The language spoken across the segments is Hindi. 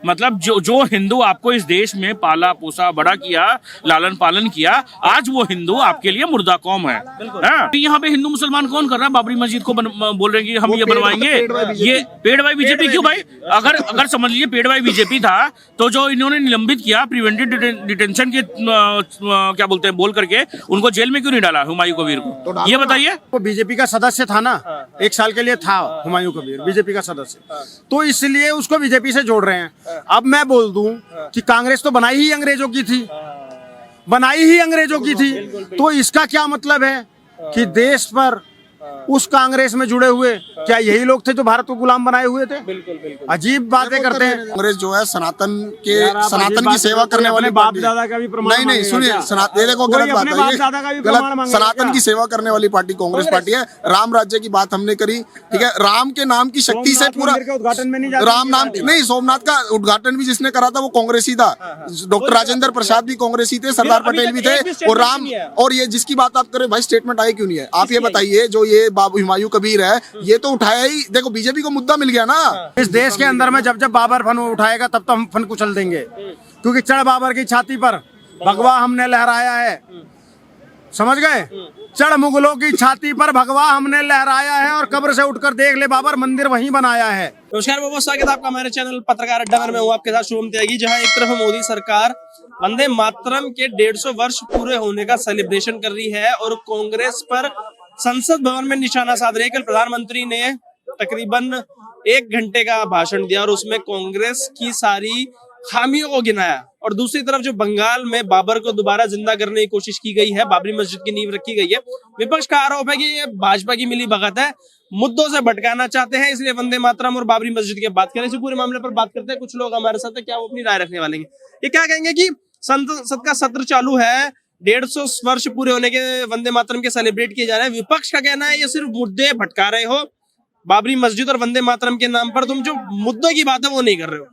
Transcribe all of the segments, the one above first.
मतलब जो हिंदू आपको इस देश में पाला पोसा बड़ा किया, लालन पालन किया, आज वो हिंदू आपके लिए मुर्दा कौम है। हाँ? यहाँ पे हिंदू मुसलमान कौन कर रहा है? बाबरी मस्जिद को बोल रहे हैं कि हम ये बनवाएंगे। ये पेड बाय बीजेपी क्यों भाई? अगर समझ लीजिए पेड बाय बीजेपी था तो जो इन्होंने निलंबित किया प्रिवेंटिव डिटेंशन के क्या बोलते हैं बोल करके, उनको जेल में क्यों नहीं डाला हुमायूं कबीर को? तो ये बताइए। वो बीजेपी का सदस्य था ना, 1 साल के लिए था हुमायूं कबीर बीजेपी का सदस्य, तो इसलिए उसको बीजेपी से जोड़ रहे हैं। अब मैं बोल दूं कि कांग्रेस तो बनाई ही अंग्रेजों की थी, बनाई ही अंग्रेजों की थी, तो इसका क्या मतलब है कि देश पर उस कांग्रेस में जुड़े हुए क्या यही लोग थे जो भारत को गुलाम बनाए हुए थे? अजीब बातें करते हैं। कांग्रेस जो है सनातन की सेवा करने वाली बाप दादा का भी प्रमाण नहीं सुनिए, देखो गलत बात है ये, गलत। सनातन की सेवा करने वाली पार्टी कांग्रेस पार्टी है। राम राज्य की बात हमने करी, ठीक है। राम के नाम की शक्ति से पूरा उद्घाटन में नहीं, राम नाम नहीं, सोमनाथ का उद्घाटन भी जिसने करा था वो कांग्रेसी था। डॉक्टर राजेंद्र प्रसाद भी कांग्रेसी थे, सरदार पटेल भी थे, और राम। और ये जिसकी बात आप करें भाई, स्टेटमेंट आई क्यों नहीं है? आप ये बताइए, जो ये बाबू हुमायूं कबीर है, ये तो उठाया ही, देखो बीजेपी को मुद्दा मिल गया ना। इस देश के अंदर में जब बाबर फन उठाएगा तब तो हम फन कुचल देंगे, क्योंकि चढ़ बाबर की छाती पर भगवा हमने लहराया है, समझ गए? चढ़ मुगलों की छाती पर भगवा हमने लहराया है, और कब्र से उठकर देख ले बाबर, मंदिर वहीं बनाया है। नमस्कार, बहुत स्वागत है आपका हमारे चैनल पत्रकार अड्डा में। मैं हूँ आपके साथ शुभम त्यागी। जहाँ एक तरफ मोदी सरकार वंदे मातरम के 150 वर्ष पूरे होने का सेलिब्रेशन कर रही है, और कांग्रेस पर संसद भवन में निशाना साध रही है। कल प्रधानमंत्री ने तकरीबन 1 घंटे का भाषण दिया और उसमें कांग्रेस की सारी खामियों को गिनाया, और दूसरी तरफ जो बंगाल में बाबर को दोबारा जिंदा करने की कोशिश की गई है, बाबरी मस्जिद की नींव रखी गई है। विपक्ष का आरोप है कि ये भाजपा की मिली भगत है, मुद्दों से भटकाना चाहते हैं, इसलिए वंदे मातरम और बाबरी मस्जिद की बात करें। इस पूरे मामले पर बात करते हैं। कुछ लोग हमारे साथ है, क्या वो अपनी राय रखने वाले हैं? ये क्या कहेंगे कि संसद का सत्र चालू है, 150 वर्ष पूरे होने के वंदे मातरम के सेलिब्रेट किए जा रहे हैं। विपक्ष का कहना है ये सिर्फ मुद्दे भटका रहे हो, बाबरी मस्जिद और वंदे मातरम के नाम पर तुम जो मुद्दों की बात है वो नहीं कर रहे हो।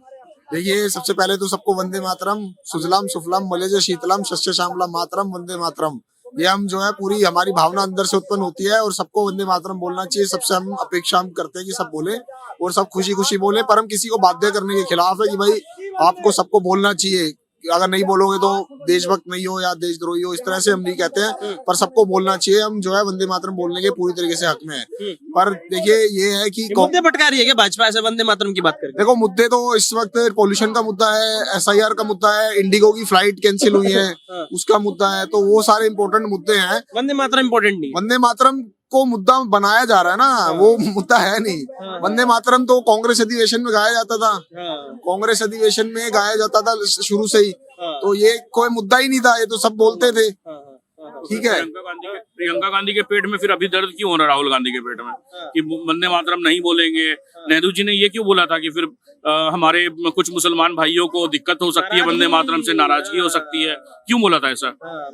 देखिए, सबसे पहले तो सबको वंदे मातरम, सुजलाम सुफलाम मलयज शीतलम शस्य श्यामलाम मातरम वंदे मातरम, ये हम जो है पूरी हमारी भावना अंदर से उत्पन्न होती है, और सबको वंदे मातरम बोलना चाहिए। सबसे हम अपेक्षा हम करते हैं कि सब बोले और सब खुशी खुशी बोले, पर हम किसी को बाध्य करने के खिलाफ है कि भाई आपको सबको बोलना चाहिए, अगर नहीं बोलोगे तो देशभक्त नहीं हो या देशद्रोही हो, इस तरह से हम नहीं कहते हैं, पर सबको बोलना चाहिए। हम जो है वंदे मातरम बोलने के पूरी तरीके से हक में है। पर देखिए, ये है कि मुद्दे भटका रही है क्या भाजपा ऐसे वंदे मातरम की बात करके? देखो, मुद्दे तो इस वक्त पॉल्यूशन का मुद्दा है, SIR का मुद्दा है, इंडिगो की फ्लाइट कैंसिल हुई है उसका मुद्दा है, तो वो सारे इंपॉर्टेंट मुद्दे हैं। वंदे मातरम इंपॉर्टेंट नहीं, वंदे मातरम को मुद्दा बनाया जा रहा है ना, वो मुद्दा है नहीं। वंदे मातरम तो कांग्रेस अधिवेशन में गाया जाता था, कांग्रेस अधिवेशन में गाया जाता था शुरू से ही, तो ये कोई मुद्दा ही नहीं था, ये तो सब बोलते थे, ठीक है। प्रियंका गांधी के पेट में फिर अभी दर्द क्यों हो रहा है राहुल गांधी के पेट में कि वंदे मातरम नहीं बोलेंगे? नेहरू जी ने ये क्यों बोला था कि फिर हमारे कुछ मुसलमान भाइयों को दिक्कत हो सकती है, वंदे मातरम से नाराजगी हो सकती है, क्यों बोला था ऐसा?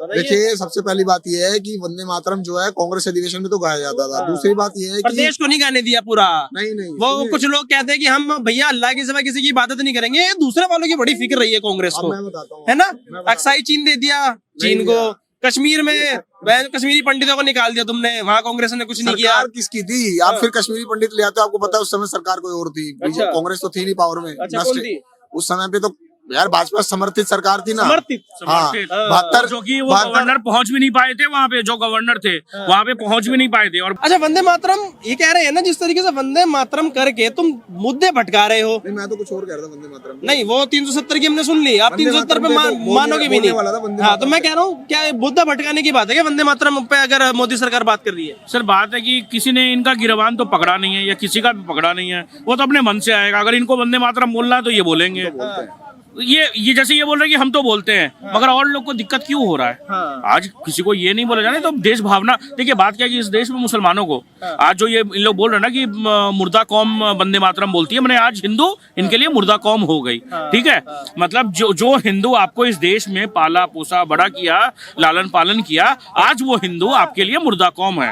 देखिए, सबसे पहली बात यह है कि वंदे मातरम जो है कांग्रेस अधिवेशन में तो गाया जाता था। दूसरी बात यह है कि देश को नहीं गाने दिया पूरा। नहीं वो कुछ लोग कहते हैं कि हम भैया अल्लाह की सिवा किसी की इबादत नहीं करेंगे। दूसरे वालों की बड़ी फिक्र रही है कांग्रेस को, मैं बताता हूँ, है ना? अक्साई चीन दे दिया चीन को, कश्मीर में कश्मीरी पंडितों को निकाल दिया तुमने, वहाँ कांग्रेस ने कुछ नहीं किया। सरकार किसकी थी? आप फिर कश्मीरी पंडित ले आते हो, आपको पता है उस समय सरकार कोई और थी। कांग्रेस तो थी नहीं पावर में। कौन थी? उस समय पे तो यार भाजपा समर्थित सरकार थी ना। समर्थित। हाँ, 72 जो कि वो गवर्नर पहुंच भी नहीं पाए थे वहाँ पे, जो गवर्नर थे वहाँ पे पहुंच भी नहीं पाए थे। और अच्छा, वंदे मातरम ये कह रहे हैं ना, जिस तरीके से वंदे मातरम करके तुम मुद्दे भटका रहे हो। नहीं, मैं तो कुछ और कह रहा था वंदे मातरम। नहीं, वो 370 की हमने सुन ली, आप 370 पे मानोगे भी नहीं। हाँ, तो मैं कह रहा हूँ, क्या मुद्दा भटकाने की बात है क्या वंदे मातरम पे अगर मोदी सरकार बात कर रही है? सर, बात है कि किसी ने इनका गिरबान तो पकड़ा नहीं है, या किसी का भी पकड़ा नहीं है, वो तो अपने मन से आएगा। अगर इनको वंदे मातरम बोलना है तो ये बोलेंगे। ये जैसे ये बोल रहे हैं कि हम तो बोलते हैं, मगर और लोग को दिक्कत क्यों हो रहा है? आज किसी को ये नहीं बोला जाना, तो देश भावना। देखिए, बात क्या है कि इस देश में मुसलमानों को आज जो ये इन लोग बोल रहे हैं ना कि मुर्दा कौम वंदे मातरम बोलती है, मैंने आज हिंदू इनके लिए मुर्दा कौम हो गई, ठीक है। मतलब जो हिंदू आपको इस देश में पाला पोसा बड़ा किया, लालन पालन किया, आज वो हिंदू आपके लिए मुर्दा कौम है।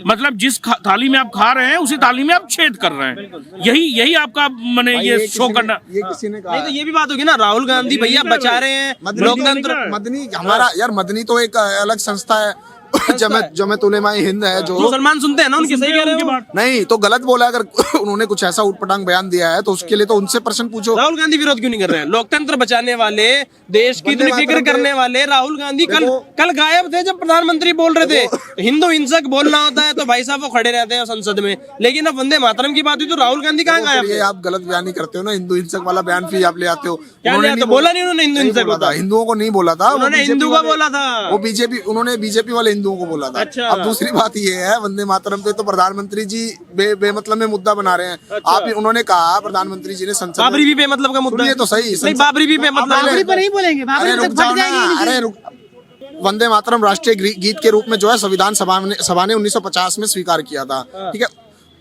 मतलब जिस थाली में आप खा रहे हैं उसी थाली में आप छेद कर रहे हैं। यही आपका मैंने ये शो करना। ये किसी ने कहा, नहीं तो ये भी बात होगी ना, राहुल गांधी भैया बचा रहे हैं लोकतंत्र। मदनी हमारा यार, मदनी तो एक अलग संस्था है, जमात उलेमा हिंद है जो मुसलमान सुनते हैं ना उनकी, सही कह रहे हो। नहीं तो गलत बोला, अगर उन्होंने कुछ ऐसा उटपटांग बयान दिया है तो उसके लिए तो उनसे प्रश्न पूछो। राहुल गांधी विरोध क्यों नहीं कर रहे हैं? लोकतंत्र बचाने वाले, देश की इतनी फिक्र करने वाले राहुल गांधी कल गायब थे जब प्रधानमंत्री बोल रहे थे। हिंदू हिंसक बोलना होता है तो भाई साहब वो खड़े रहते हैं संसद में, लेकिन अब वंदे मातरम की बात हुई तो राहुल गांधी कहाँ गायब थे? आप गलत बयान ही करते हो ना, हिंदू हिंसक वाला बयान फिर आप ले आते हो। क्या लिया था? बोला नहीं उन्होंने हिंदू हिंसक होता, हिंदुओं को नहीं बोला था, उन्होंने हिंदू का बोला था, वो बीजेपी, उन्होंने बीजेपी वाले हिंदुओं को बोला था। अच्छा। अब दूसरी बात ये है, वंदे मातरम पे तो प्रधानमंत्री जी बेमतलब में मुद्दा बना रहे हैं। अच्छा। आप उन्होंने कहा, प्रधानमंत्री जी ने संसद में, बाबरी भी बेमतलब का मुद्दा है तो सही नहीं, बाबरी भी बेमतलब, बाबरी पर नहीं बोलेंगे, बाबरी अरे तक रुक जाओ फट ना, जाएगी। अरे रुक, वंदे मातरम राष्ट्रीय गीत के रूप में जो है संविधान सभा ने 1950 में स्वीकार किया था, ठीक है,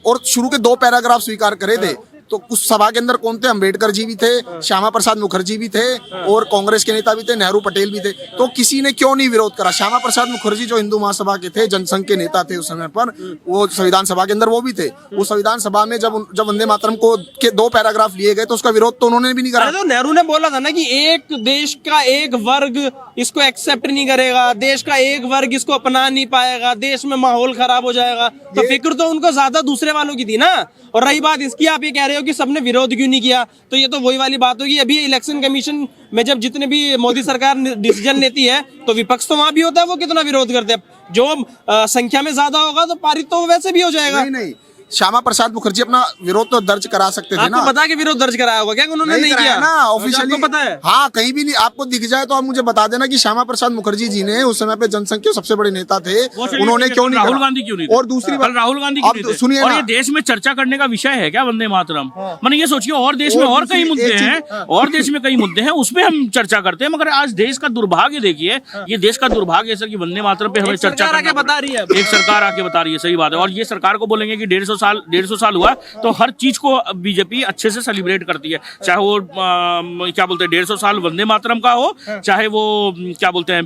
और शुरू के 2 पैराग्राफ स्वीकार करे थे। तो उस सभा के अंदर कौन थे? अंबेडकर जी भी थे, श्यामा प्रसाद मुखर्जी भी थे, और कांग्रेस के नेता भी थे, नेहरू पटेल भी थे। तो किसी ने क्यों नहीं विरोध करा? श्यामा प्रसाद मुखर्जी जो हिंदू महासभा के थे, जनसंघ के नेता थे उस समय पर, वो संविधान सभा के अंदर वो भी थे। वो संविधान सभा में जब वंदे मातरम को के 2 पैराग्राफ लिए गए तो उसका विरोध तो उन्होंने भी नहीं करा। अरे तो नेहरू ने बोला था ना कि एक देश का एक वर्ग इसको एक्सेप्ट नहीं करेगा, देश का एक वर्ग इसको अपना नहीं पाएगा, देश में माहौल खराब हो जाएगा। तो फिक्र तो उनको ज्यादा दूसरे वालों की थी ना। और रही बात इसकी, आप ये कह रहे हो कि सबने विरोध क्यों नहीं किया, तो ये तो वही वाली बात होगी। अभी इलेक्शन कमीशन में जब जितने भी मोदी सरकार डिसीजन लेती है तो विपक्ष तो वहां भी होता है, वो कितना विरोध करते हैं। जो संख्या में ज्यादा होगा तो पारित तो वैसे भी हो जाएगा। नहीं, श्यामा प्रसाद मुखर्जी अपना विरोध तो दर्ज करा सकते थे ना। आपको पता है कि विरोध दर्ज कराया होगा क्या? उन्होंने नहीं किया ना ऑफिशियली, पता है? हाँ, कहीं भी नहीं। आपको दिख जाए तो आप मुझे बता देना कि श्यामा प्रसाद मुखर्जी जी ने उस समय पे जनसंघ के सबसे बड़े नेता थे, उन्होंने क्यों नहीं, राहुल गांधी क्यों नहीं थे? और दूसरी बात, राहुल गांधी क्यों नहीं थे? सुनिए और ना, ये देश में चर्चा करने का विषय है क्या वंदे मातरम? मैंने ये सोचिए, और देश में और कई मुद्दे हैं, और देश में कई मुद्दे हैं, उसमें हम चर्चा करते हैं, मगर आज देश का दुर्भाग्य देखिए, ये देश का दुर्भाग्य है सर कि वंदे मातरम पे हमें चर्चा करना बता रही है। एक सरकार आके बता रही है, सही बात है। और ये सरकार को बोलेंगे कि 150 साल हुआ, तो हर चीज को बीजेपी अच्छे से सेलिब्रेट करती है, चाहे वो क्या बोलते हैं 150 साल वंदे मातरम का हो, चाहे वो क्या बोलते हैं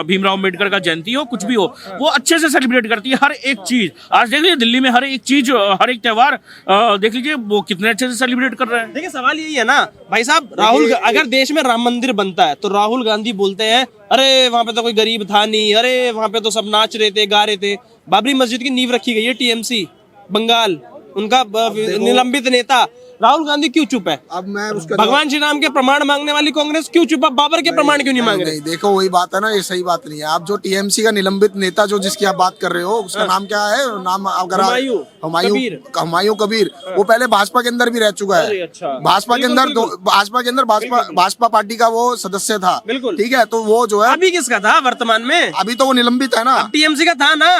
भीमराव अम्बेडकर का जयंती हो, कुछ भी हो, वो अच्छे से सेलिब्रेट करती है हर एक चीज। आज देख लीजिए दिल्ली में हर एक चीज, हर एक त्योहार देख लीजिए वो कितने अच्छे से सेलिब्रेट कर रहे हैं। देखिए सवाल यही है ना भाई साहब, राहुल अगर देश में राम मंदिर बनता है तो राहुल गांधी बोलते हैं अरे वहां पे तो कोई गरीब था नहीं, अरे वहां पे तो सब नाच रहे थे, गा रहे थे। बाबरी मस्जिद की नींव रखी गई है टीएमसी बंगाल, उनका निलंबित नेता राहुल गांधी क्यों चुप है? अब मैं उसका भगवान श्री राम के प्रमाण मांगने वाली कांग्रेस क्यों चुप है? बाबर के प्रमाण क्यों नहीं मांग रहे? नहीं, देखो वही बात है ना, ये सही बात नहीं है। आप जो टीएमसी का निलंबित नेता जो जिसकी आप बात कर रहे हो, उसका नाम क्या है? नाम अगर हुमायूं कबीर, वो पहले भाजपा के अंदर भी रह चुका है। भाजपा के अंदर भाजपा पार्टी का वो सदस्य था, बिल्कुल ठीक है। तो वो जो है अभी किसका था वर्तमान में? अभी तो वो निलंबित है ना, टीएमसी का था ना।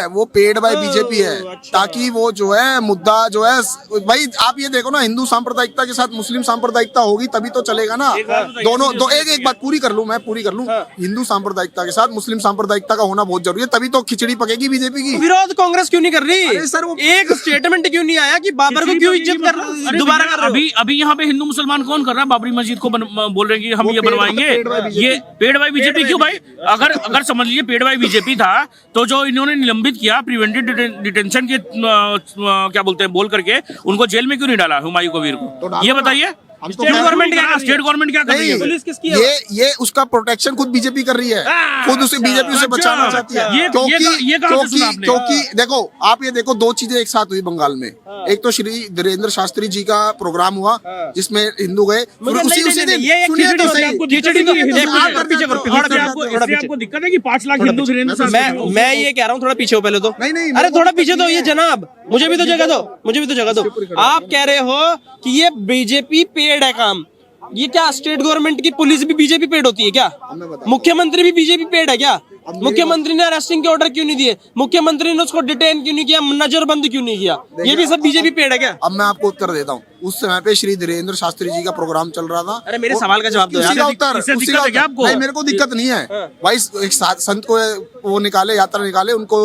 वो पेड बाय बीजेपी है, ताकि वो जो है मुद्दा जो है, भाई आप ये देखो ना, हिंदू सांप्रदायिकता के साथ मुस्लिम सांप्रदायिकता होगी तभी तो चलेगा ना। दोनों एक बात पूरी कर लूं, मैं पूरी कर लूं। हिंदू सांप्रदायिकता के साथ मुस्लिम सांप्रदायिकता का होना बहुत जरूरी है, तभी तो खिचड़ी पकेगी बीजेपी की। विरोध कांग्रेस क्यों नहीं कर रही? सर वो एक स्टेटमेंट क्यों नहीं आया कि बाबर को क्यों इज्जत कर दोबारा कर रहे हो? अभी यहाँ पे हिंदू मुसलमान कौन कर रहा है? बाबरी मस्जिद को बोल रहे हैं कि हम ये बनवाएंगे। ये पेड बाय बीजेपी क्यों भाई? अगर समझ लीजिए पेड बाय बीजेपी था तो जो इन्होंने निलंबित किया प्रिवेंटिव डिटेंशन के क्या बोलते हैं बोल करके, उनको जेल में क्यों नहीं डाला हुमायूं कबीर को? ये बताइए। स्टेट गवर्नमेंट क्या कर रही है? पुलिस किसकी है? ये उसका प्रोटेक्शन खुद बीजेपी कर रही है, खुद उसे बीजेपी उसे बचाना चाहती है। क्योंकि देखो, आप ये देखो, 2 चीजें एक साथ हुई बंगाल में। एक तो श्री धीरेन्द्र शास्त्री जी का प्रोग्राम हुआ जिसमें हिंदू गए, उसी आपको दिक्कत है कि 5 लाख हिंदू धीरेन्द्र शास्त्री? मैं ये कह रहा हूँ थोड़ा पीछे हो पहले तो। नहीं, अरे थोड़ा पीछे तो ये जनाब, मुझे भी तो जगह दो। आप कह रहे हो कि ये बीजेपी पेड है काम, ये क्या स्टेट गवर्नमेंट की पुलिस भी बीजेपी पेड होती है क्या? मुख्यमंत्री भी बीजेपी पेड है क्या? मुख्यमंत्री ने अरेस्टिंग के ऑर्डर क्यों नहीं दिए? मुख्यमंत्री ने उसको डिटेन क्यों नहीं किया? नजरबंद क्यों नहीं किया? ये भी सब बीजेपी पेड है क्या? अब मैं आपको उत्तर देता हूँ। उस समय पे श्री धीरेन्द्र शास्त्री जी का प्रोग्राम चल रहा था। अरे मेरे सवाल का जवाब दो यार। नहीं, मेरे को दिक्कत नहीं है भाई। एक संत को वो निकाले, यात्रा निकाले, उनको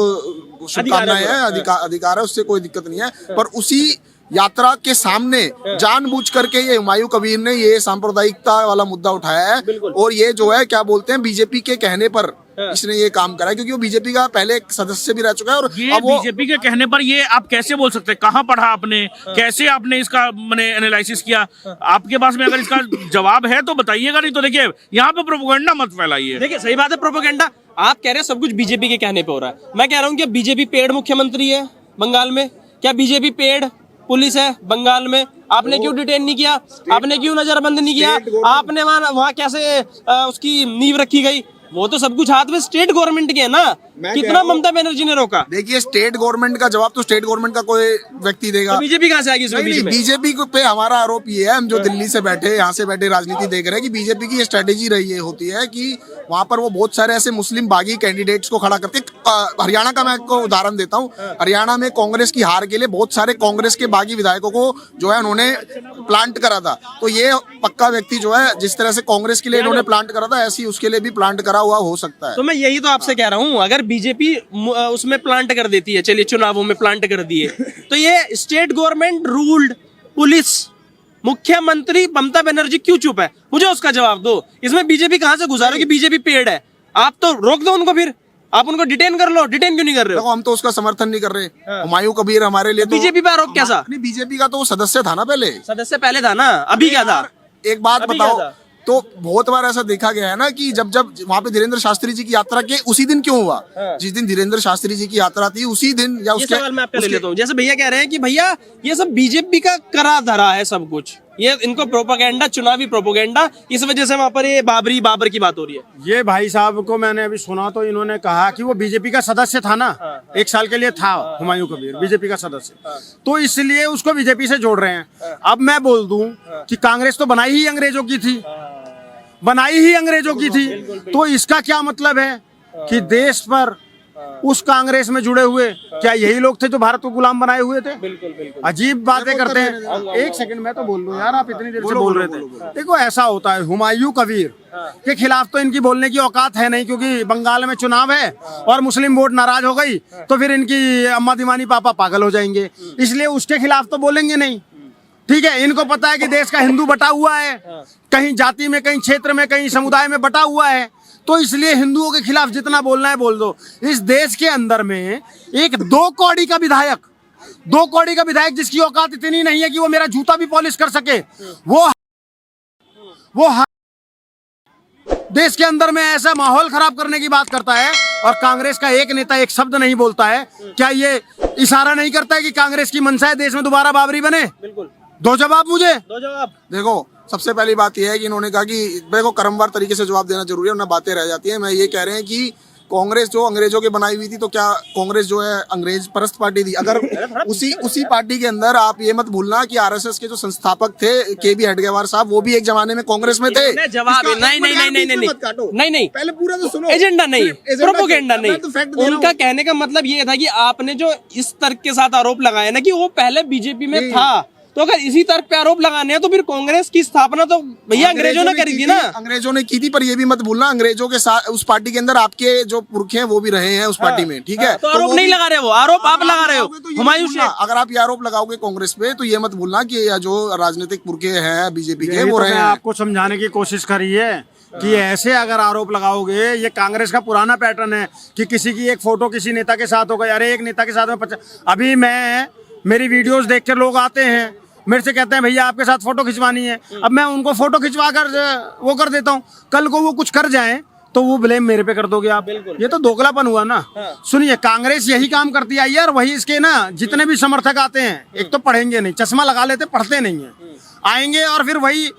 शुभकामनाएं हैं, अधिकार है, उससे कोई दिक्कत नहीं है। पर उसी यात्रा के सामने जानबूझ करके ये हुमायूं कबीर ने ये सांप्रदायिकता वाला मुद्दा उठाया है, और ये जो है क्या बोलते हैं बीजेपी के कहने पर इसने ये काम करा है, क्योंकि वो बीजेपी का पहले एक सदस्य भी रह चुका है और ये अब वो बीजेपी के कहने पर ये आप कैसे बोल सकते हैं? कहाँ पढ़ा आपने, कैसे आपने इसका मैंने एनालिसिस किया? आपके पास में अगर इसका जवाब है तो बताइएगा, नहीं तो देखिए यहाँ पे प्रोपेगेंडा मत फैलाइए। देखिए सही बात है, प्रोपेगेंडा आप कह रहे हैं सब कुछ बीजेपी के कहने पे हो रहा है। मैं कह रहा हूँ कि बीजेपी पेड मुख्यमंत्री है बंगाल में, क्या बीजेपी पेड पुलिस है बंगाल में? आपने क्यों डिटेन नहीं किया? आपने क्यों नजरबंद नहीं किया? आपने वहाँ कैसे उसकी नींव रखी गई? वो तो सब कुछ हाथ में स्टेट गवर्नमेंट के है ना। कितना ममता बनर्जी ने रोका? देखिए स्टेट गवर्नमेंट का जवाब तो स्टेट गवर्नमेंट का कोई व्यक्ति देगा। तो बीजेपी कहाँ से आएगी इसमें बीच में? बीजेपी पे हमारा आरोप ये है, हम जो दिल्ली से बैठे यहाँ से बैठे राजनीति देख रहे हैं, कि बीजेपी की ये स्ट्रेटेजी रही है होती है कि वहां पर वो बहुत सारे ऐसे मुस्लिम बागी कैंडिडेट्स को खड़ा करके, हरियाणा का मैं आपको उदाहरण देता हूँ, हरियाणा में कांग्रेस की हार के लिए बहुत सारे कांग्रेस के बागी विधायकों को जो है उन्होंने प्लांट करा था। तो ये पक्का व्यक्ति जो है, जिस तरह से कांग्रेस के लिए इन्होंने प्लांट करा था, ऐसी उसके लिए भी प्लांट करा हुआ हो सकता है। तो मैं यही तो आपसे कह रहा हूँ, अगर बीजेपी उसमें प्लांट कर देती है, चलिए चुनावों में प्लांट कर दिए, तो ये स्टेट गवर्नमेंट रूल्ड पुलिस मुख्यमंत्री ममता बनर्जी क्यों चुप है? मुझे उसका जवाब दो। इसमें बीजेपी कहाँ से घुसा रहे हो कि बीजेपी पेड़ है? आप तो रोक दो उनको, फिर आप उनको डिटेन कर लो। डिटेन क्यों नहीं कर रहे हो? देखो हम तो उसका समर्थन नहीं कर रहे। हुमायूं कबीर हमारे लिए बीजेपी पे आरोप कैसा? नहीं, बीजेपी का तो वो सदस्य था ना पहले। सदस्य पहले था ना, अभी क्या था? एक बात अभी क्या बताओ, था? तो बहुत बार ऐसा देखा गया है ना कि जब वहाँ पे धीरेन्द्र शास्त्री जी की यात्रा के उसी दिन क्यों हुआ? जिस दिन धीरेन्द्र शास्त्री जी की यात्रा थी उसी दिन या ये उसके सवाल मैं आपका ले लेता हूँ। जैसे भैया कह रहे हैं कि भैया ये सब बीजेपी का करा धरा है सब कुछ, ये इनको प्रोपेगेंडा, चुनावी प्रोपेगेंडा, इस वजह से वहां पर ये बाबर की बात हो रही है। ये भाई साहब को मैंने अभी सुना तो इन्होंने कहा कि वो बीजेपी का सदस्य था ना, 1 साल के लिए था हुमायूं कबीर बीजेपी का सदस्य, तो इसलिए उसको बीजेपी से जोड़ रहे हैं। अब मैं बोल दूं कि कांग्रेस तो बनाई ही अंग्रेजों की थी, बनाई ही अंग्रेजों की थी, तो इसका क्या मतलब है कि देश पर उस कांग्रेस में जुड़े हुए क्या यही लोग थे जो भारत को गुलाम बनाए हुए थे? अजीब बातें करते हैं। एक सेकंड मैं तो बोल लूं यार, आप इतनी देर से बोल रहे थे। देखो ऐसा होता है, हुमायूं कबीर के खिलाफ तो इनकी बोलने की औकात है नहीं, क्योंकि बंगाल में चुनाव है और मुस्लिम वोट नाराज हो गई तो फिर इनकी अम्मा दीवानी पापा पागल हो जाएंगे, इसलिए उसके खिलाफ तो बोलेंगे नहीं। ठीक है, इनको पता है कि देश का हिंदू बटा हुआ है, कहीं जाति में, कहीं क्षेत्र में, कहीं समुदाय में बटा हुआ है, तो इसलिए हिंदुओं के खिलाफ जितना बोलना है बोल दो। इस देश के अंदर में एक 2 कौड़ी का विधायक जिसकी औकात इतनी नहीं है कि वो मेरा जूता भी पॉलिश कर सके, वो देश के अंदर में ऐसा माहौल खराब करने की बात करता है, और कांग्रेस का एक नेता एक शब्द नहीं बोलता है। क्या ये इशारा नहीं करता है कि कांग्रेस की मंशा है देश में दोबारा बाबरी बने? बिल्कुल। दो जवाब मुझे दो जवाब। देखो सबसे पहली बात यह है कि इन्होंने कहा कि देखो क्रमवार तरीके से जवाब देना जरूरी है, वरना बातें रह जाती है। मैं ये कह रहे हैं कि कांग्रेस जो अंग्रेजों की बनाई हुई थी, तो क्या कांग्रेस जो है अंग्रेज परस्त पार्टी थी? अगर उसी पार्टी के अंदर आप ये मत भूलना कि आरएसएस के जो संस्थापक थे के.बी. हेडगेवार साहब, वो भी एक जमाने में कांग्रेस में थे। जवाब नहीं, पहले पूरा तो सुनो। एजेंडा नहीं, प्रोपेगेंडा नहीं। उनका कहने का मतलब ये था कि आपने जो इस तर्क के साथ आरोप लगाया ना कि वो पहले बीजेपी में था, तो अगर इसी तर्क पे आरोप लगाने हैं तो फिर कांग्रेस की स्थापना तो भैया अंग्रेजों ने करी थी ना। अंग्रेजों ने की थी, पर ये भी मत भूलना अंग्रेजों के साथ उस पार्टी के अंदर आपके जो पुरखे हैं वो भी रहे हैं उस पार्टी में। ठीक है, तो आरोप नहीं लगा रहे, वो आरोप आप लगा रहे हो हुमायूं से। अगर आप ये आरोप लगाओगे कांग्रेस पे, तो ये मत भूलना कि जो राजनीतिक पुरखे हैं बीजेपी के, वो रहे हैं। आपको समझाने की कोशिश करी है कि ऐसे अगर आरोप लगाओगे, ये कांग्रेस का पुराना पैटर्न है कि किसी की एक फोटो किसी नेता के साथ हो गई, अरे एक नेता के साथ में अभी मेरी वीडियोस देख कर लोग आते हैं, मेरे से कहते हैं भैया आपके साथ फोटो खिंचवानी है, अब मैं उनको फोटो खिंचवा कर वो कर देता हूँ, कल को वो कुछ कर जाएं तो वो ब्लेम मेरे पे कर दोगे आप। ये तो दोगलापन हुआ ना। सुनिए, कांग्रेस यही काम करती आई है, और वही इसके ना जितने भी समर्थक आते हैं, एक तो पढ़ेंगे नहीं, चश्मा लगा लेते, पढ़ते नहीं है, आएंगे और फिर वही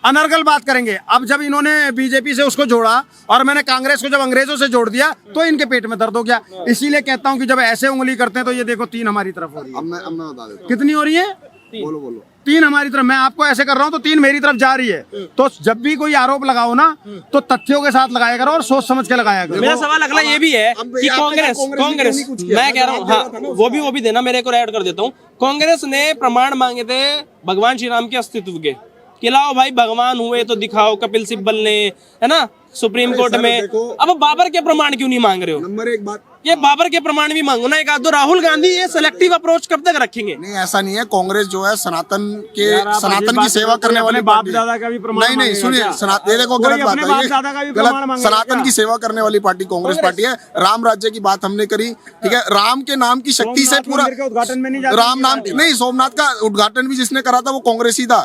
अनर्गल बात करेंगे। अब जब इन्होंने बीजेपी से उसको जोड़ा और मैंने कांग्रेस को जब अंग्रेजों से जोड़ दिया, तो इनके पेट में दर्द हो गया। इसीलिए कहता हूँ कि जब ऐसे उंगली करते हैं तो ये देखो 3 हमारी तरफ हो रही है। अब मैं बता देता हूं। कितनी हो रही है? बोलो 3 हमारी तरफ। मैं आपको ऐसे कर रहा हूँ तो 3 मेरी तरफ जा रही है। तो जब भी कोई आरोप लगाओ ना, तो तथ्यों के साथ लगाया करो और सोच समझ के लगाया करो। मेरा सवाल अगला ये भी है कि कांग्रेस मैं कह रहा हूँ, हाँ वो भी देना, मेरे को ऐड कर देता हूँ। कांग्रेस ने प्रमाण मांगे थे भगवान श्री राम के अस्तित्व के, कि लाओ भाई भगवान हुए तो दिखाओ, कपिल सिब्बल ने, है ना, सुप्रीम कोर्ट में। अब बाबर के प्रमाण क्यों नहीं मांग रहे हो? नंबर 1 बात ये बाबर के प्रमाण भी मांगो ना एक आध दो। राहुल गांधी ये सिलेक्टिव अप्रोच कब तक रखेंगे? नहीं, ऐसा नहीं है। कांग्रेस जो है सनातन यार, आप सनातन अजीब की बात सेवा करते करने हो, वाली अपने बाप पार्टी है। दादा का भी प्रमाण नहीं मांगेगा सुनिए, क्या? ये देखो कोई गलत बात अपने है बाप ये। दादा का भी प्रमाण गलत, मांगेगा सनातन क्या? की सेवा करने वाली पार्टी कांग्रेस पार्टी है। राम राज्य की बात हमने करी, ठीक है। राम के नाम की शक्ति से सोमनाथ पूरा मंदिर के उद्घाटन में नहीं जाती राम ये नाम पार्टी। नहीं, सोमनाथ का उद्घाटन भी जिसने करा था वो कांग्रेसी था।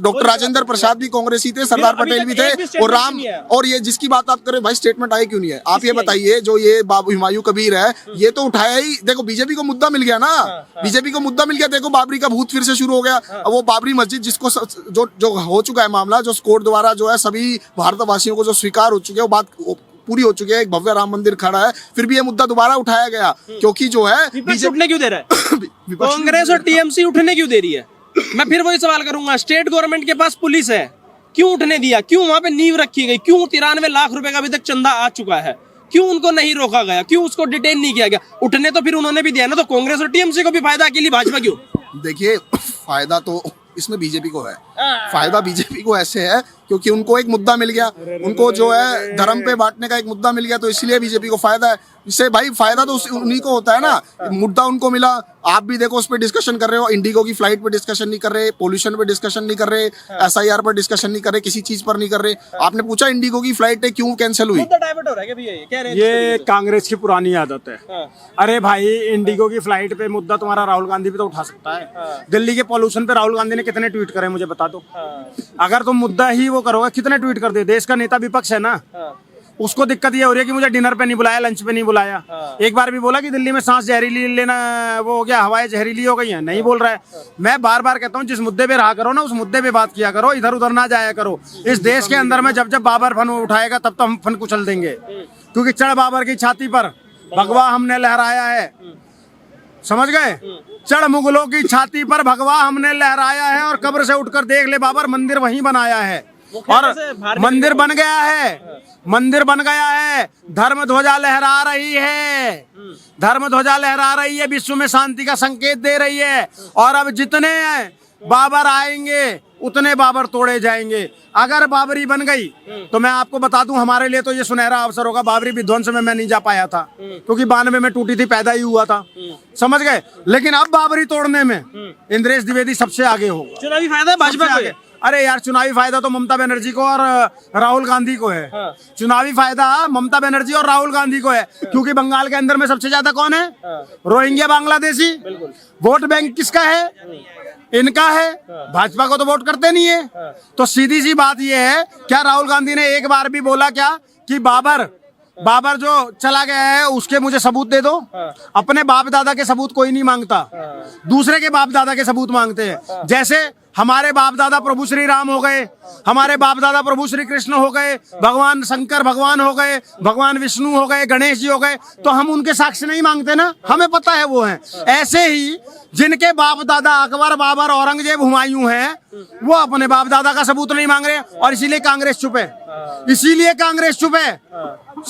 डॉक्टर राजेंद्र प्रसाद भी कांग्रेसी थे, सरदार अभी पटेल तक भी एक भी थे। statement और राम नहीं आया। और ये जिसकी बात आप करें भाई, स्टेटमेंट आई क्यों नहीं है? आप ये बताइए, जो ये बाबू हुमायूं कबीर है, ये तो उठाया ही। देखो बीजेपी को मुद्दा मिल गया ना, बीजेपी को मुद्दा मिल गया। देखो बाबरी का भूत फिर से शुरू हो गया। अब वो बाबरी मस्जिद जिसको जो जो हो चुका है मामला, जो कोर्ट द्वारा जो है सभी भारतवासियों को जो स्वीकार हो चुके हैं, वो बात पूरी हो चुकी है। एक भव्य राम मंदिर खड़ा है, फिर भी ये मुद्दा दोबारा उठाया गया क्योंकि जो है विपक्ष उठने क्यों दे रहा है? विपक्ष कांग्रेस और टीएमसी उठने क्यों दे रही है? मैं फिर वही सवाल करूंगा, स्टेट गवर्नमेंट के पास पुलिस है, क्यों उठने दिया? क्यों वहां पे नींव रखी गई? क्यों 93 लाख रुपए का अभी तक चंदा आ चुका है? क्यों उनको नहीं रोका गया? क्यों उसको डिटेन नहीं किया गया? उठने तो फिर उन्होंने भी दिया ना, तो कांग्रेस और टीएमसी को भी फायदा, अकेली भाजपा क्यों? देखिए, फायदा तो इसमें बीजेपी को है। फायदा बीजेपी को ऐसे है क्योंकि उनको एक मुद्दा मिल गया, उनको जो है धर्म पे बांटने का एक मुद्दा मिल गया, तो इसलिए बीजेपी को फायदा है। इससे भाई फायदा तो उन्हीं को होता है ना। मुद्दा उनको मिला, आप भी देखो उस पर डिस्कशन कर रहे हो। इंडिगो की फ्लाइट पे डिस्कशन नहीं कर रहे, पोल्यूशन पे डिस्कशन नहीं कर रहे, SIR पर डिस्कशन नहीं कर रहे, किसी चीज पर नहीं कर रहे। आपने पूछा इंडिगो की फ्लाइट क्यों कैंसिल हुई? मुद्दा डाइवर्ट हो रहा है क्या भैया? ये कह रहे हैं ये कांग्रेस की पुरानी आदत है। हाँ। अरे भाई, इंडिगो की फ्लाइट पे मुद्दा तुम्हारा राहुल गांधी भी तो उठा सकता है। दिल्ली के पॉल्यूशन पे राहुल गांधी ने कितने ट्वीट करे मुझे बता दो। अगर तुम मुद्दा ही वो करोगे, कितने ट्वीट कर दे। देश का नेता विपक्ष है ना, उसको दिक्कत ये हो रही है कि मुझे डिनर पे नहीं बुलाया, लंच पे नहीं बुलाया। एक बार भी बोला कि दिल्ली में सांस जहरीली लेना वो हो गया, हवाएं जहरीली हो गई हैं? नहीं बोल रहा है। मैं बार बार कहता हूँ, जिस मुद्दे पे रहा करो ना, उस मुद्दे पे बात किया करो, इधर उधर ना जाया करो। इस देश के अंदर में जब जब बाबर फन उठाएगा तब तो हम फन कुचल देंगे, क्योंकि चढ़ बाबर की छाती पर भगवा हमने लहराया है। समझ गए? चढ़ मुगलों की छाती पर भगवा हमने लहराया है, और कब्र से उठकर देख ले बाबर, मंदिर वहीं बनाया है। और मंदिर बन गया है, मंदिर बन गया है। धर्म ध्वजा लहरा रही है, धर्म ध्वजा लहरा रही है, विश्व में शांति का संकेत दे रही है। और अब जितने बाबर आएंगे उतने बाबर तोड़े जाएंगे। अगर बाबरी बन गई तो मैं आपको बता दूं, हमारे लिए तो ये सुनहरा अवसर होगा। बाबरी विध्वंस में मैं नहीं जा पाया था क्योंकि 92 में टूटी थी, पैदा ही हुआ था। समझ गए? लेकिन अब बाबरी तोड़ने में इंद्रेश द्विवेदी सबसे आगे होगा। चुनावी फायदा भाजपा को है। अरे यार, चुनावी फायदा तो ममता बनर्जी को और राहुल गांधी को है। चुनावी फायदा ममता बनर्जी और राहुल गांधी को है, क्योंकि बंगाल के अंदर में सबसे ज्यादा कौन है? रोहिंग्या बांग्लादेशी। वोट बैंक किसका है? इनका है। भाजपा को तो वोट करते नहीं है। तो सीधी सी बात यह है, क्या राहुल गांधी ने एक बार भी बोला क्या कि बाबर जो चला गया है उसके मुझे सबूत दे दो? अपने बाप दादा के सबूत कोई नहीं मांगता, दूसरे के बाप दादा के सबूत मांगते हैं। जैसे हमारे बाप दादा प्रभु श्री राम हो गए, हमारे बाप दादा प्रभु श्री कृष्ण हो गए, भगवान शंकर भगवान हो गए, भगवान विष्णु हो गए, गणेश जी हो गए, तो हम उनके साक्ष्य नहीं मांगते ना, हमें पता है वो हैं। ऐसे ही जिनके बाप दादा अकबर, बाबर, औरंगजेब, हुमायूं हैं, वो अपने बाप दादा का सबूत नहीं मांग रहे, और इसीलिए कांग्रेस चुप है। इसीलिए कांग्रेस चुप है।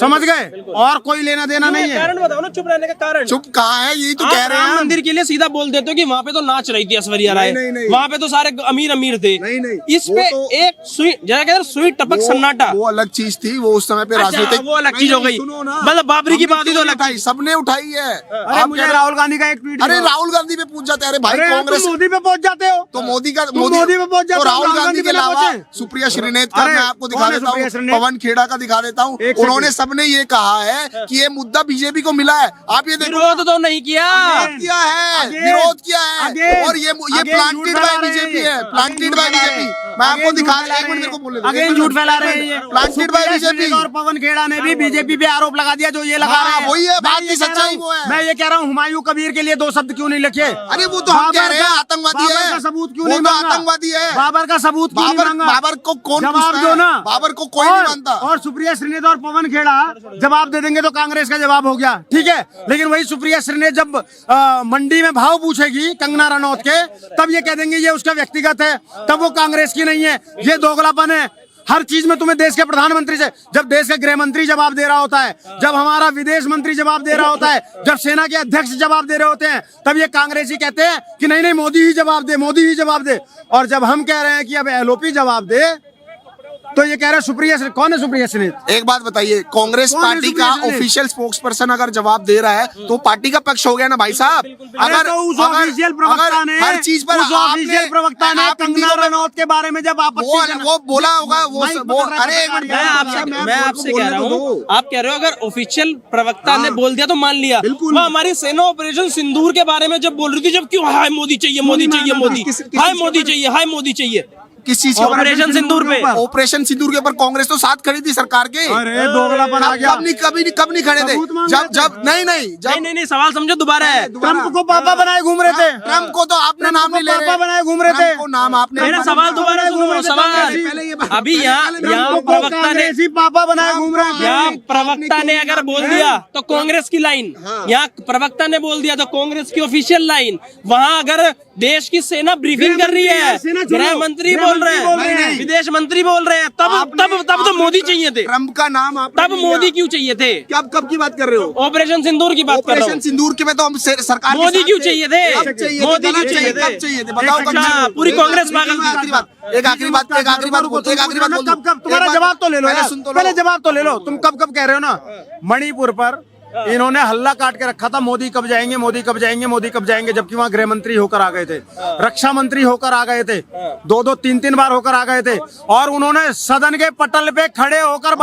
समझ गए? और कोई लेना देना नहीं है। कारण बताओ ना, चुप रहने का कारण। चुप कहाँ है? यही तो आप कह रहे राम हैं। मंदिर के लिए सीधा बोल देते हो कि वहाँ पे तो नाच रही थी ऐश्वर्या राय, नहीं। वहाँ पे तो सारे अमीर अमीर थे। नहीं। इस पे वो तो- एक सुई जरा कहते सुई टपक सन्नाटा। वो अलग चीज थी, वो उस समय पे अच्छा, राजनीतिक। वो अलग चीज हो गई। सुनो ना, मतलब बाबरी की बात ही तो अलग उठाई, सबने उठाई है। अरे आप मुझे कह रहे- राहुल गांधी का एक ट्वीट अरे दिखाओ। राहुल गांधी पे पूछ जाते हैं। अरे भाई अरे कांग्रेस तुम मोदी पे पहुंच जाते हो। तो मोदी पे पहुंच जाते तो हो, राहुल गांधी के पे ना अलावा पहुंचे। सुप्रिया श्रीनेत का अरे, मैं आपको दिखा कौन है देता सुप्रिया हूँ, श्रीनेत? पवन खेड़ा का दिखा देता हूँ। एक उन्होंने सेकंड। सबने ये कहा है कि ये मुद्दा बीजेपी को मिला है। आप ये देखो, विरोध तो नहीं किया। विरोध किया है, विरोध किया है, और ये प्लांटेड बाय बीजेपी है, प्लांटेड बाय बीजेपी। मैं आपको दिखा, एक मिनट मेरे को बोलने दो। अगेन झूठ फैला रहे हैं ये। Planted by Supriya BJP. Shrinate और पवन खेड़ा ने भी बीजेपी पे आरोप लगा दिया, जो ये लगा हाँ, रहे हैं। वही है, मैं बात ये की कह रहा सच्चाई हूं- वो है। मैं ये कह रहा हूँ, हुमायूं कबीर के लिए 2 शब्द क्यों नहीं लिखे? अरे वो तो हम कह रहे हैं आतंकवादी है। बाबर का सबूत क्यों वो नहीं तो मांगा? आतंकवादी है। बाबर का सबूत क्यों नहीं मांगा? बाबर को कौन जवाब पूछता दो है? ना। बाबर को कोई नहीं मानता। और सुप्रिया श्रीनेत और पवन खेड़ा जवाब दे देंगे तो कांग्रेस का जवाब हो गया, ठीक है। लेकिन वही सुप्रिया श्रीनेत जब मंडी में भाव पूछेगी कंगना रनौत के, तब ये कह देंगे ये उसका व्यक्तिगत है, तब वो कांग्रेस की नहीं है। ये दोगलापन है। हर चीज में तुम्हें देश के प्रधानमंत्री से, जब देश का गृह मंत्री जवाब दे रहा होता है, जब हमारा विदेश मंत्री जवाब दे रहा होता है, जब सेना के अध्यक्ष जवाब दे रहे होते हैं, तब ये कांग्रेसी कहते हैं कि नहीं नहीं मोदी ही जवाब दे, मोदी ही जवाब दे। और जब हम कह रहे हैं कि अब LOP जवाब दे, तो ये कह रहे हैं सुप्रिया श्रीनेत। कौन है सुप्रिया श्रीनेत? एक बात बताइए, कांग्रेस कौन है पार्टी का Supriya Shrinate? Official spokes person अगर जवाब दे रहा है तो पार्टी का पक्ष हो गया ना भाई साहब। अगर तो उस ऑफिशियल प्रवक्ता ने हर चीज पर उस ऑफिशियल प्रवक्ता ने कंगना रनौत के बारे में जब वो बोला होगा वो अरे एक मिनट, मैं आपसे कह रहा हूँ, आप कह रहे हो अगर ऑफिशियल प्रवक्ता ने बोल दिया तो मान लिया। वो हमारी सेना ऑपरेशन सिंदूर के बारे में जब बोल रही थी, जब क्यों हाय मोदी चाहिए, मोदी चाहिए, मोदी हाय मोदी चाहिए, हाय मोदी चाहिए, किस चीज के ऑपरेशन सिंदूर पे, ऑपरेशन सिंदूर के ऊपर कांग्रेस तो साथ खड़ी थी सरकार के। अरे दोगलापन आ गया। कब नहीं खड़े थे? जब नहीं सवाल समझो दोबारा है। ट्रम्प को पापा बनाए घूम रहे थे। ट्रम्प को तो आपने नाम नहीं ले रहे, पापा बनाए घूम रहे थे। ट्रम्प को नाम आपने, मेरा सवाल दोबारा सुनो। सवाल अभी यहाँ प्रवक्ता ने, पापा बनाए घूम रहे थे। यहाँ प्रवक्ता ने अगर बोल दिया तो कांग्रेस की लाइन, यहाँ प्रवक्ता ने बोल दिया तो कांग्रेस की ऑफिशियल लाइन। वहाँ अगर देश की सेना ब्रीफिंग कर रही है, गृह मंत्री बोल रहे हैं, विदेश मंत्री बोल रहे हैं, तब तो मोदी चाहिए थे। ट्रम्प का नाम तब मोदी क्यों चाहिए थे? कब की बात कर रहे हो? ऑपरेशन सिंदूर की बात कर रहा ऑपरेशन हूँ। सिंदूर के में तो हम सरकार के मोदी साथ क्यों थे। चाहिए थे? कब चाहिए थे? मोदी क्यों कब चाहिए थे? कब चाहिए थे? बताओ कब अच्छा, चाहिए? पूरी कांग्रेस पागल थी। एक आखिरी बात कब तुम्हारा जवाब तो ले लो यार। पहले जवाब तो ले लो। तुम कब कह रहे हो ना? मणिपुर पर इन्होंने हल्ला काट के रखा था, मोदी कब जाएंगे, मोदी कब जाएंगे, मोदी कब जाएंगे, जबकि वहां गृह मंत्री होकर आ गए थे, रक्षा मंत्री होकर आ गए थे, दो तीन बार होकर आ गए थे, और उन्होंने सदन के पटल पे खड़े होकर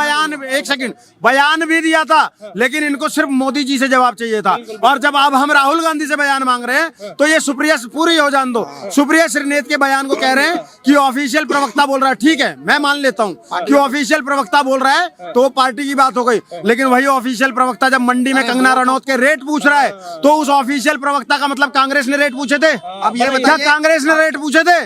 बयान भी दिया था। लेकिन इनको सिर्फ मोदी जी से जवाब चाहिए था। और जब अब हम राहुल गांधी से बयान मांग रहे हैं तो ये सुप्रिया पूरी हो जान दो। सुप्रिया श्रीनेत के बयान को कह रहे हैं कि ऑफिशियल प्रवक्ता बोल रहा है। ठीक है, मैं मान लेता हूँ कि ऑफिशियल प्रवक्ता बोल रहा है तो वो पार्टी की बात हो गई। लेकिन वही ऑफिशियल प्रवक्ता जब मंडी में कंगना रनौत के रेट पूछ रहा है तो उस ऑफिशियल प्रवक्ता का मतलब कांग्रेस ने रेट पूछे थे? अब ये क्या बताइए, कांग्रेस ने रेट पूछे थे?